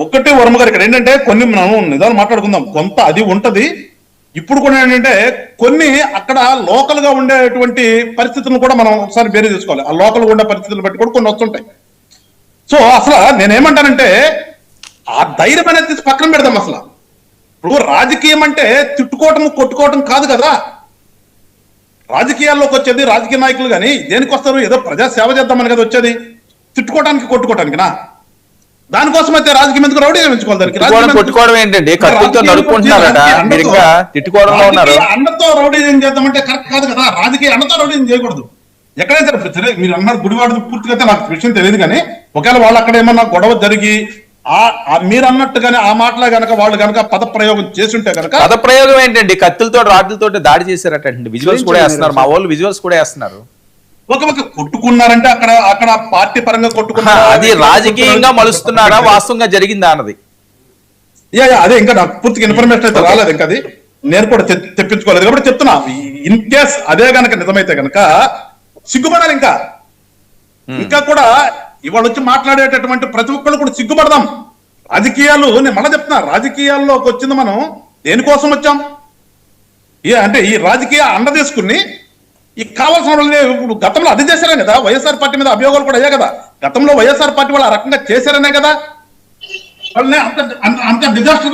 ఒకటి వర్మ గారు ఇక్కడ ఏంటంటే కొన్ని మనం నిజాలు మాట్లాడుకుందాం, కొంత అది ఉంటది. ఇప్పుడు కూడా ఏంటంటే కొన్ని అక్కడ లోకల్ గా ఉండేటువంటి పరిస్థితులను కూడా మనం ఒకసారి బేరీ చేసుకోవాలి. ఆ లోకల్ గా ఉండే పరిస్థితులు బట్టి కూడా కొన్ని వస్తుంటాయి. సో అసలు నేనేమంటానంటే ఆ ధైర్యం అనేది తీసి పక్కన పెడదాం. అసలు ఇప్పుడు రాజకీయం అంటే తిట్టుకోవటం కొట్టుకోవటం కాదు కదా. రాజకీయాల్లోకి వచ్చేది రాజకీయ నాయకులు కానీ దేనికి వస్తారు? ఏదో ప్రజా సేవ చేద్దామని కదా వచ్చేది, తిట్టుకోవడానికి కొట్టుకోవటానికినా? దానికోసం అయితే రాజకీయం ఎందుకు రౌడీ ఎంచుకోవాలి? కొట్టుకోవడం ఏంటంటే కత్తులతో నడుపుకుంటున్నారట, మీరు ఇంకా తిట్టుకోవడంలో ఉన్నారు. అండతో రౌడీజం చేద్దామంటే కరెక్ట్ కాదు కదా. రాజకీయ అండతో రౌడీజం చేయకూడదు. ఎక్కడైతే సరే మీరు అన్నారు గుడివాడ పూర్తిగా నాకు విషయం తెలియదు కానీ ఒకవేళ వాళ్ళు అక్కడ ఏమన్నా గొడవ జరిగి మీరు అన్నట్టుగానే ఆ మాటలా గనక వాళ్ళు గనక పద ప్రయోగం చేస్తుంటే కనుక, పద ప్రయోగం ఏంటండి? కత్తులతో రాడ్లతో దాడి చేశారట. విజువల్స్ కూడా వేస్తున్నారు, మా వాళ్ళు విజువల్స్ కూడా వేస్తున్నారు. ఒక కొట్టుకున్నారంటే అక్కడ అక్కడ పార్టీ పరంగా కొట్టుకున్నారు, అది రాజకీయంగా మలుస్తున్నారా, వాస్తవంగా జరిగిందా అన్నది అదే ఇంకా నాకు పూర్తిగా ఇన్ఫర్మేషన్ అయితే రాలేదు. ఇంకా అది నేను కూడా తెప్పించుకోలేదు కాబట్టి చెప్తున్నా. ఇన్ కేస్ అదే గనక నిజమైతే గనక సిగ్గుపడాలి. ఇంకా కూడా ఇవాళ వచ్చి మాట్లాడేటటువంటి ప్రతి ఒక్కళ్ళు కూడా సిగ్గుపడదాం. రాజకీయాలు నేను మళ్ళీ చెప్తున్నా, రాజకీయాల్లోకి వచ్చింది మనం దేనికోసం వచ్చాం? అంటే ఈ రాజకీయ అండ తీసుకుని ఈ కావాల్సిన వాళ్ళని ఇప్పుడు గతంలో అది చేశారే కదా. వైఎస్ఆర్ పార్టీ మీద అభియోగాలు కూడా అయ్యా కదా. గతంలో వైఎస్ఆర్ పార్టీ వాళ్ళు ఆ రకంగా చేశారనే కదా వాళ్ళని అంత డిజాస్టర్